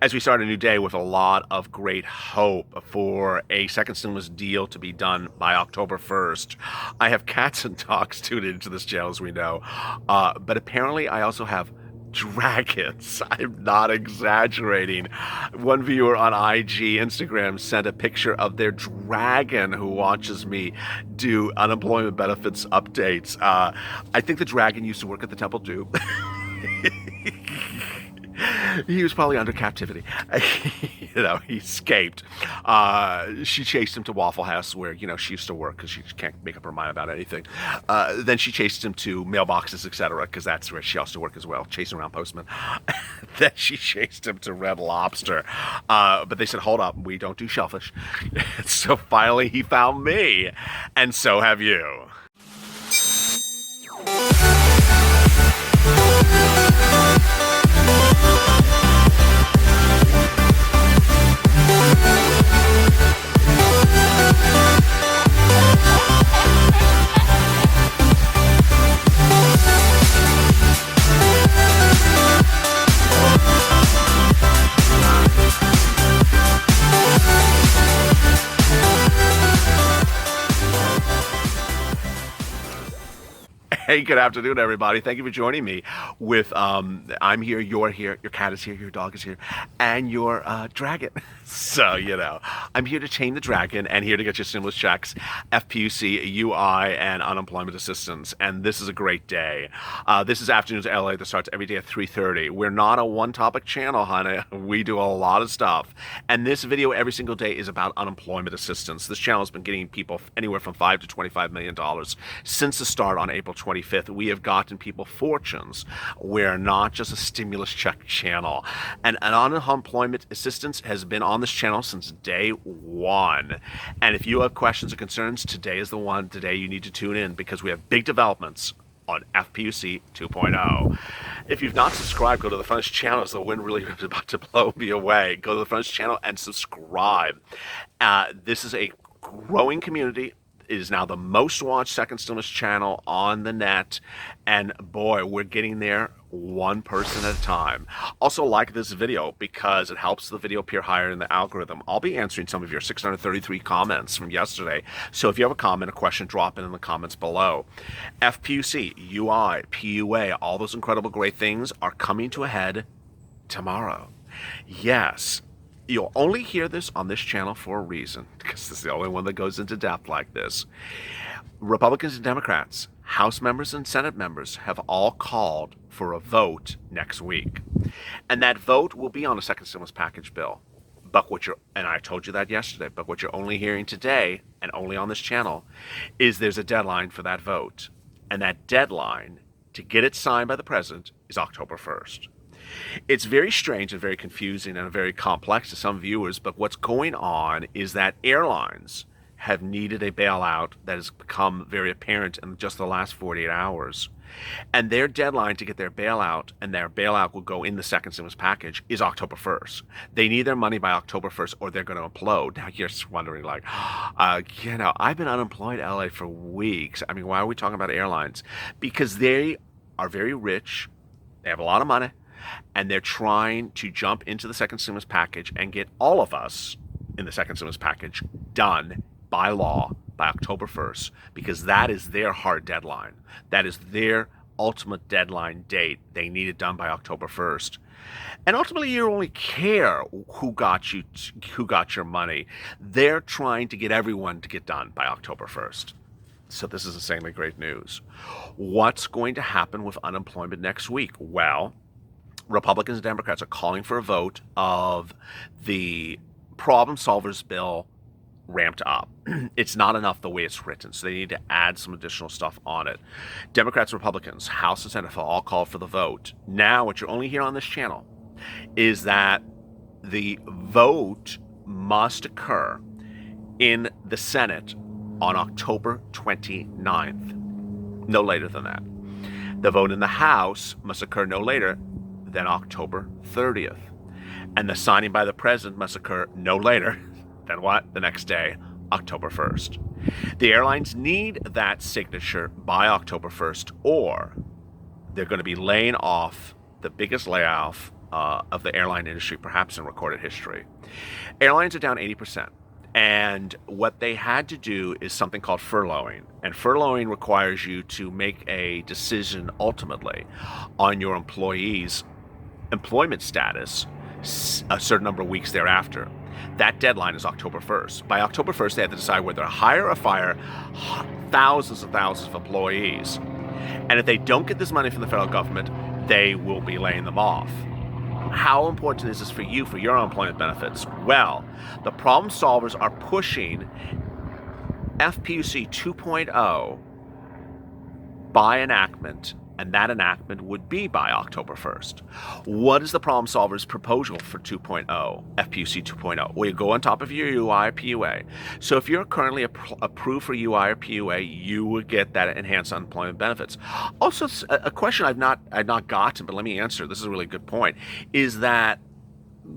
as we start a new day with a lot of great hope for a second stimulus deal to be done by October 1st. I have cats and dogs tuned into this channel, as we know, but apparently I also have dragons. I'm not exaggerating. One viewer on IG, Instagram, sent a picture of their dragon who watches me do unemployment benefits updates. I think the dragon used to work at the Temple Dew. He was probably under captivity. He escaped. She chased him to Waffle House, where she used to work because she can't make up her mind about anything. Then she chased him to mailboxes, etc., because that's where she also worked as well, chasing around postmen. Then she chased him to Red Lobster, but they said, "Hold up, we don't do shellfish." So finally, he found me, and so have you. Hey, good afternoon, everybody. Thank you for joining me with, I'm here, you're here, your cat is here, your dog is here, and your dragon. So, I'm here to tame the dragon and here to get your stimulus checks, FPUC, UI, and unemployment assistance. And this is a great day. This is Afternoons LA that starts every day at 3:30. We're not a one-topic channel, honey. We do a lot of stuff. And this video every single day is about unemployment assistance. This channel has been getting people anywhere from $5 to $25 million since the start on April 25th. We have gotten people fortunes. We're not just a stimulus check channel. And unemployment assistance has been on this channel since day one. And if you have questions or concerns, today is the one. Today you need to tune in because we have big developments on FPUC 2.0. If you've not subscribed, go to the front channel as the wind really is about to blow me away. Go to the front channel and subscribe. This is a growing community. It is now the most watched second stimulus channel on the net. And boy, we're getting there one person at a time. Also like this video because it helps the video appear higher in the algorithm. I'll be answering some of your 633 comments from yesterday. So if you have a comment, a question, drop it in the comments below. FPUC, UI, PUA, all those incredible great things are coming to a head tomorrow. Yes. You'll only hear this on this channel for a reason, because this is the only one that goes into depth like this. Republicans and Democrats, House members and Senate members have all called for a vote next week. And that vote will be on a second stimulus package bill. But and I told you that yesterday, but what you're only hearing today, and only on this channel, is there's a deadline for that vote. And that deadline to get it signed by the president is October 1st. It's very strange and very confusing and very complex to some viewers, but what's going on is that airlines have needed a bailout that has become very apparent in just the last 48 hours. And their deadline to get their bailout, and their bailout will go in the second stimulus package, is October 1st. They need their money by October 1st or they're going to implode. Now you're just wondering, I've been unemployed in LA for weeks. I mean, why are we talking about airlines? Because they are very rich. They have a lot of money. And they're trying to jump into the second stimulus package and get all of us in the second stimulus package done by law by October 1st, because that is their hard deadline. That is their ultimate deadline date. They need it done by October 1st. And ultimately, you only care who got your money. They're trying to get everyone to get done by October 1st. So this is insanely great news. What's going to happen with unemployment next week? Well, Republicans and Democrats are calling for a vote of the problem solvers bill ramped up. It's not enough the way it's written, so they need to add some additional stuff on it. Democrats, Republicans, House and Senate all call for the vote. Now, what you're only hearing on this channel is that the vote must occur in the Senate on October 29th. No later than that. The vote in the House must occur no later than October 30th. And the signing by the president must occur no later than what? The next day, October 1st. The airlines need that signature by October 1st, or they're going to be laying off the biggest layoff of the airline industry, perhaps in recorded history. Airlines are down 80%. And what they had to do is something called furloughing. And furloughing requires you to make a decision ultimately on your employees' employment status a certain number of weeks thereafter. That deadline is October 1st. By October 1st, they have to decide whether to hire or fire thousands and thousands of employees. And if they don't get this money from the federal government, they will be laying them off. How important is this for you, for your employment benefits? Well, the problem solvers are pushing FPUC 2.0 by enactment, and that enactment would be by October 1st. What is the problem solver's proposal for 2.0, FPUC 2.0? Well, you go on top of your UI or PUA. So if you're currently approved for UI or PUA, you would get that enhanced unemployment benefits. Also, a question I've not gotten, but let me answer. This is a really good point. Is that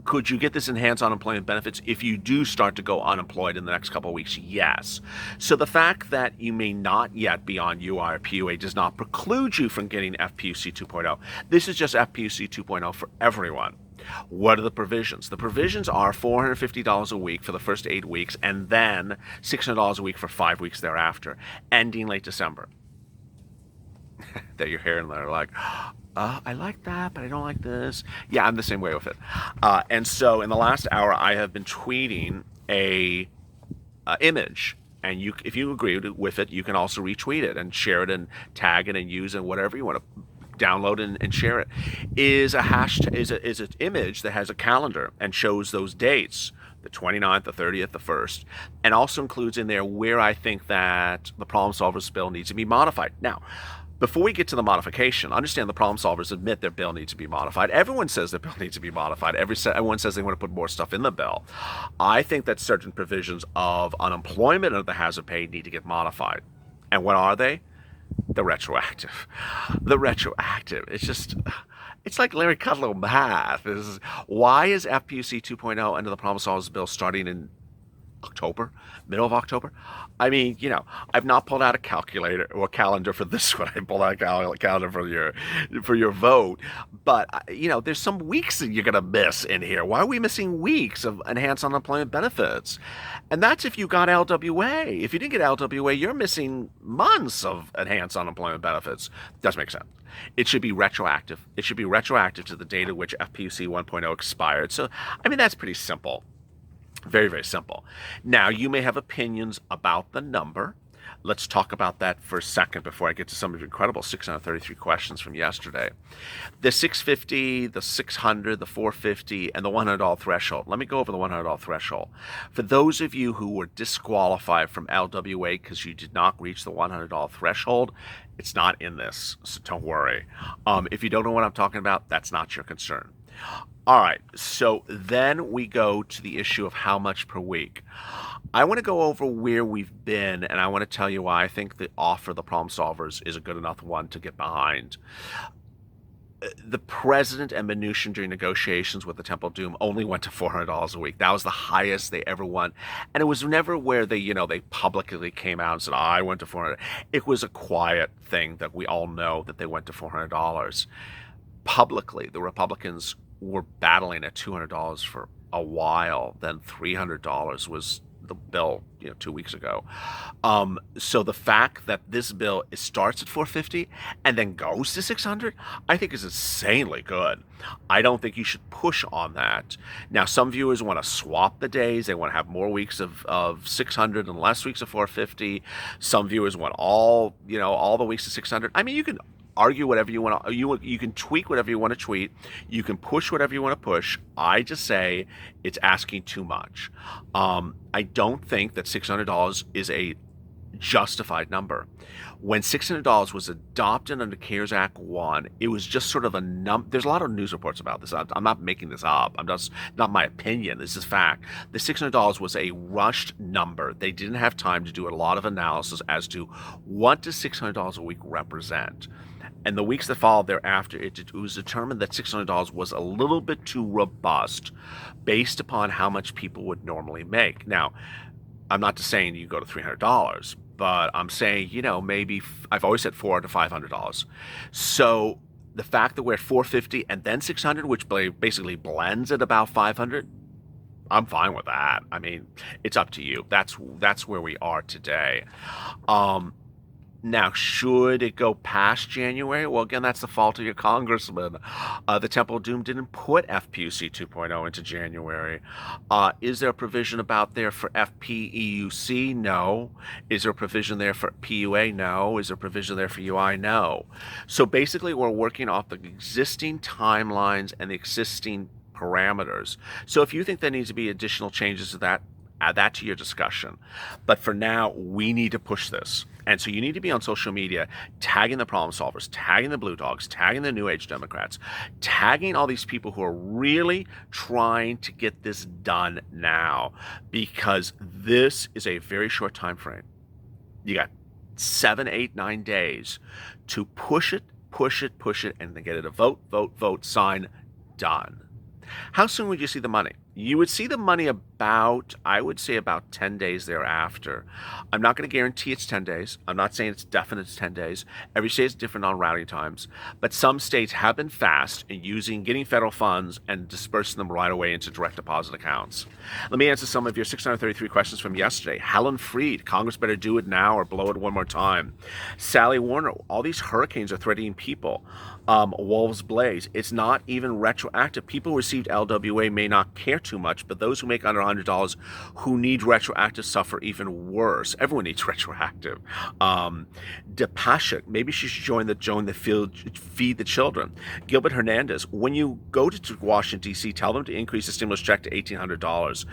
could you get this enhanced unemployment benefits if you do start to go unemployed in the next couple of weeks? Yes. So the fact that you may not yet be on UI or PUA does not preclude you from getting FPUC 2.0. This is just FPUC 2.0 for everyone. What are the provisions? The provisions are $450 a week for the first 8 weeks and then $600 a week for 5 weeks thereafter, ending late December. That you're hearing, they're like, I like that, but I don't like this. Yeah, I'm the same way with it. And so in the last hour, I have been tweeting a image. And if you agree with it, you can also retweet it and share it and tag it and use it, whatever you want to download and share it. Is a hashtag, is an image that has a calendar and shows those dates, the 29th, the 30th, the 1st, and also includes in there where I think that the problem solvers bill needs to be modified. Now, before we get to the modification, understand the problem solvers admit their bill needs to be modified. Everyone says their bill needs to be modified. Everyone says they want to put more stuff in the bill. I think that certain provisions of unemployment and the hazard pay need to get modified. And what are they? The retroactive. The retroactive. It's like Larry Kudlow math. Why is FPUC 2.0 under the problem solvers bill starting in October, middle of October? I mean, I've not pulled out a calculator or a calendar for this one. I pulled out a calendar for your vote. But, there's some weeks that you're going to miss in here. Why are we missing weeks of enhanced unemployment benefits? And that's if you got LWA. If you didn't get LWA, you're missing months of enhanced unemployment benefits. Doesn't make sense. It should be retroactive. It should be retroactive to the date at which FPUC 1.0 expired. So, that's pretty simple. Very, very simple. Now, you may have opinions about the number. Let's talk about that for a second before I get to some of the incredible 633 questions from yesterday. The 650, the 600, the 450, and the $100 threshold. Let me go over the $100 threshold. For those of you who were disqualified from LWA because you did not reach the $100 threshold, it's not in this, so don't worry. If you don't know what I'm talking about, that's not your concern. All right, so then we go to the issue of how much per week. I want to go over where we've been, and I want to tell you why I think the offer of the problem solvers is a good enough one to get behind. The president and Mnuchin during negotiations with the Temple Doom only went to $400 a week. That was the highest they ever won. And it was never where they publicly came out and said, I went to $400. It was a quiet thing that we all know that they went to $400. Publicly, the Republicans were battling at $200 for a while. Then $300 was the bill, 2 weeks ago. So the fact that this bill starts at $450 and then goes to $600, I think is insanely good. I don't think you should push on that. Now, some viewers want to swap the days. They want to have more weeks of $600 and less weeks of $450. Some viewers want all the weeks of $600. You can argue whatever you want to. You can tweak whatever you want to tweet. You can push whatever you want to push. I just say it's asking too much. I don't think that $600 is a justified number. When $600 was adopted under CARES Act 1, it was just sort of a There's a lot of news reports about this. I'm not making this up. I'm just not my opinion. This is fact. The $600 was a rushed number. They didn't have time to do a lot of analysis as to what does $600 a week represent. And the weeks that followed thereafter, it was determined that $600 was a little bit too robust based upon how much people would normally make. Now, I'm not just saying you go to $300, but I'm saying, maybe I've always said $400 to $500. So The fact that we're at 450 and then 600, which basically blends at about 500, I'm fine with that. I mean, it's up to you. That's where we are today. Um, Now, should it go past January? Well, again, that's the fault of your congressman. The Temple of Doom didn't put FPUC 2.0 into January. Is there a provision about there for FPEUC? No. Is there a provision there for PUA? No. Is there a provision there for UI? No. So basically, we're working off the existing timelines and the existing parameters. So if you think there needs to be additional changes to that, add that to your discussion. But for now, we need to push this. And so you need to be on social media, tagging the problem solvers, tagging the blue dogs, tagging the New Age Democrats, tagging all these people who are really trying to get this done now, because this is a very short time frame. You got 7, 8, 9 days to push it, and then get it a vote, sign, done. How soon would you see the money? You would see the money about, I would say, about 10 days thereafter. I'm not going to guarantee it's 10 days. I'm not saying it's definite it's 10 days. Every state is different on routing times. But some states have been fast in getting federal funds and dispersing them right away into direct deposit accounts. Let me answer some of your 633 questions from yesterday. Helen Freed, Congress better do it now or blow it one more time. Sally Warner, all these hurricanes are threatening people. Wolves Blaze, it's not even retroactive. People who received LWA may not care too much, but those who make under $100 who need retroactive suffer even worse. Everyone needs retroactive. Depashik, maybe she should join the Feed the Children. Gilbert Hernandez, when you go to Washington, D.C., tell them to increase the stimulus check to $1,800.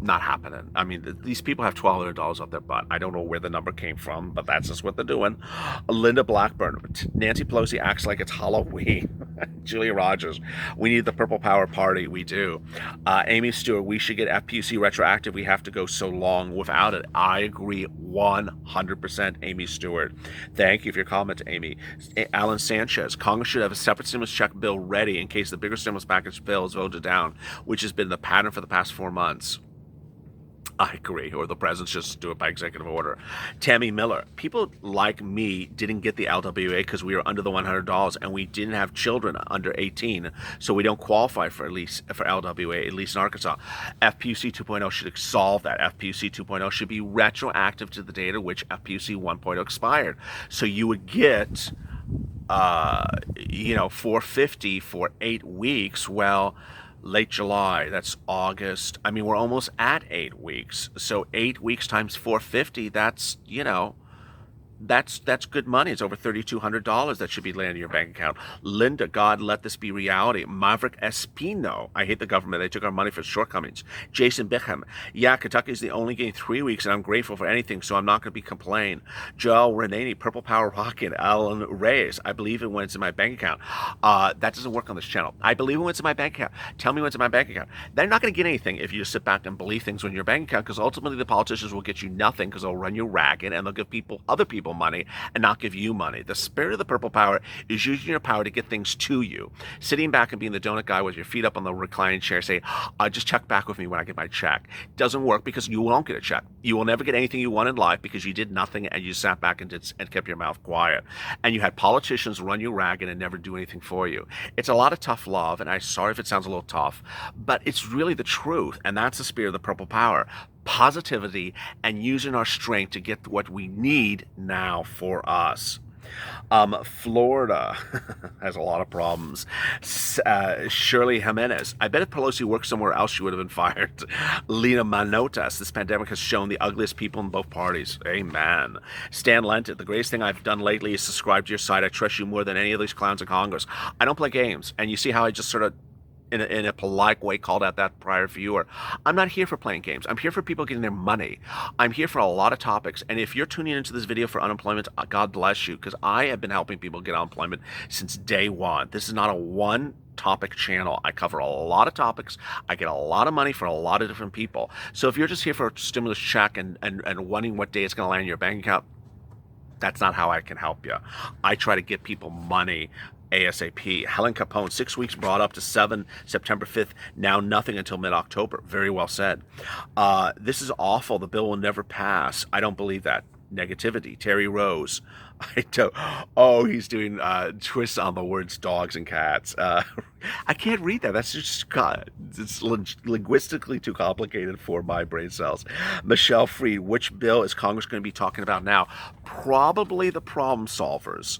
Not happening. I mean, these people have $1,200 up their butt. I don't know where the number came from, but that's just what they're doing. Linda Blackburn, Nancy Pelosi acts like it's Halloween. Julia Rogers, we need the Purple Power Party. We do. Amy Stewart, we should get FPUC retroactive. We have to go so long without it. I agree 100%, Amy Stewart. Thank you for your comment, Amy. Alan Sanchez, Congress should have a separate stimulus check bill ready in case the bigger stimulus package bill is voted down, which has been the pattern for the past 4 months. I agree, or the president just do it by executive order. Tammy Miller, people like me didn't get the LWA because we were under the $100 and we didn't have children under 18, so we don't qualify for LWA, at least in Arkansas. FPUC 2.0 should solve that. FPUC 2.0 should be retroactive to the date at which FPUC 1.0 expired. So you would get, 450 for 8 weeks. Well, late July, that's August. I mean, we're almost at 8 weeks. So 8 weeks times 450, that's good money. It's over $3,200 that should be landing in your bank account. Linda, God, let this be reality. Maverick Espino, I hate the government. They took our money for shortcomings. Jason Bickham, yeah, Kentucky's the only getting 3 weeks, and I'm grateful for anything, so I'm not going to be complaining. Joel Renani, Purple Power Rocket. Alan Reyes, I believe it when it's in my bank account. That doesn't work on this channel. I believe it when it's in my bank account. Tell me when it's in my bank account. They're not going to get anything if you just sit back and believe things when your bank account, because ultimately the politicians will get you nothing because they'll run you ragged and they'll give other people money and not give you money. The spirit of the Purple Power is using your power to get things to you. Sitting back and being the donut guy with your feet up on the reclining chair, say, just check back with me when I get my check. Doesn't work because you won't get a check. You will never get anything you want in life because you did nothing and you sat back and kept your mouth quiet. And you had politicians run you ragged and never do anything for you. It's a lot of tough love, and I'm sorry if it sounds a little tough, but it's really the truth, and that's the spirit of the Purple Power. Positivity and using our strength to get what we need now for us. Florida has a lot of problems. Shirley Jimenez, I bet if Pelosi worked somewhere else, she would have been fired. Lena Manotas, this pandemic has shown the ugliest people in both parties. Amen. Stan Lenton, the greatest thing I've done lately is subscribe to your side. I trust you more than any of these clowns in Congress. I don't play games. And you see how I just sort of in a polite way called out that prior viewer. I'm not here for playing games. I'm here for people getting their money. I'm here for a lot of topics. And if you're tuning into this video for unemployment, God bless you, because I have been helping people get unemployment since day one. This is not a one topic channel. I cover a lot of topics. I get a lot of money for a lot of different people. So if you're just here for a stimulus check and wondering what day it's going to land in your bank account, that's not how I can help you. I try to get people money ASAP. Helen Capone, 6 weeks brought up to September 5th. Now nothing until mid-October. Very well said. This is awful. The bill will never pass. I don't believe that. negativity. Terry Rose. I don't. Oh, he's doing twists on the words dogs and cats. I can't read that. That's just it's linguistically too complicated for my brain cells. Michelle Freed. Which bill is Congress going to be talking about now? Probably the problem solvers.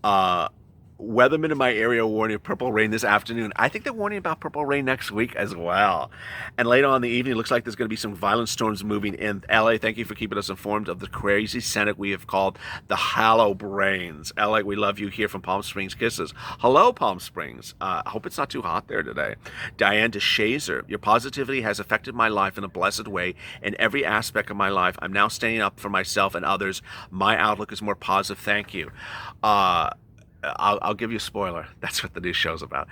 Uh, Weathermen in my area warning of purple rain this afternoon. I think they're warning about purple rain next week as well. And later on in the evening, it looks like there's going to be some violent storms moving in LA. Thank you for keeping us informed of the crazy Senate we have called the Hollow Brains. LA, we love you here from Palm Springs. Kisses. Hello, Palm Springs. I hope it's not too hot there today. Diane DeShazer, your positivity has affected my life in a blessed way in every aspect of my life. I'm now standing up for myself and others. My outlook is more positive. Thank you. I'll give you a spoiler. That's what the new show's about.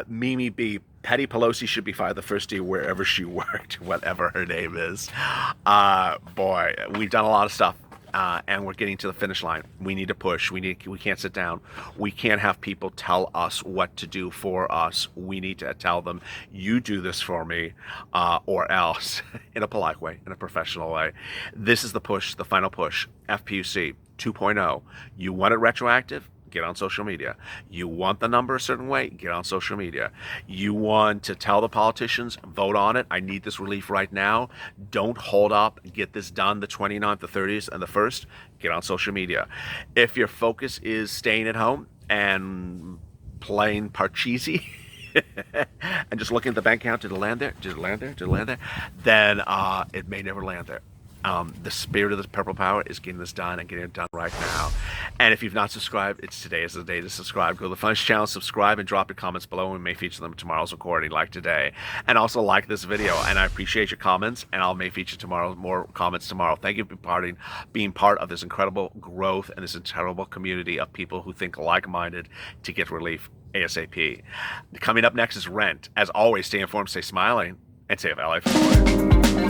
Mimi B. Patty Pelosi should be fired the first day wherever she worked, whatever her name is. Boy, we've done a lot of stuff, and we're getting to the finish line. We need to push. We can't sit down. We can't have people tell us what to do for us. We need to tell them, you do this for me, or else, in a polite way, in a professional way. This is the push, the final push. FPUC 2.0. You want it retroactive? Get on social media. You want the number a certain way? Get on social media. You want to tell the politicians, vote on it. I need this relief right now. Don't hold up. Get this done the 29th, the 30th, and the 1st. Get on social media. If your focus is staying at home and playing Parcheesi, and just looking at the bank account, did it land there? Did it land there? Did it land there? Then it may never land there. The spirit of the Purple Power is getting this done and getting it done right now. And if you've not subscribed, today is the day to subscribe. Go to the Funniest channel, subscribe, and drop your comments below, and we may feature them in tomorrow's recording, like today. And also like this video, and I appreciate your comments, and I may feature more comments tomorrow. Thank you for being part of this incredible growth and this incredible community of people who think like-minded to get relief ASAP. Coming up next is Rent. As always, stay informed, stay smiling, and stay of LA.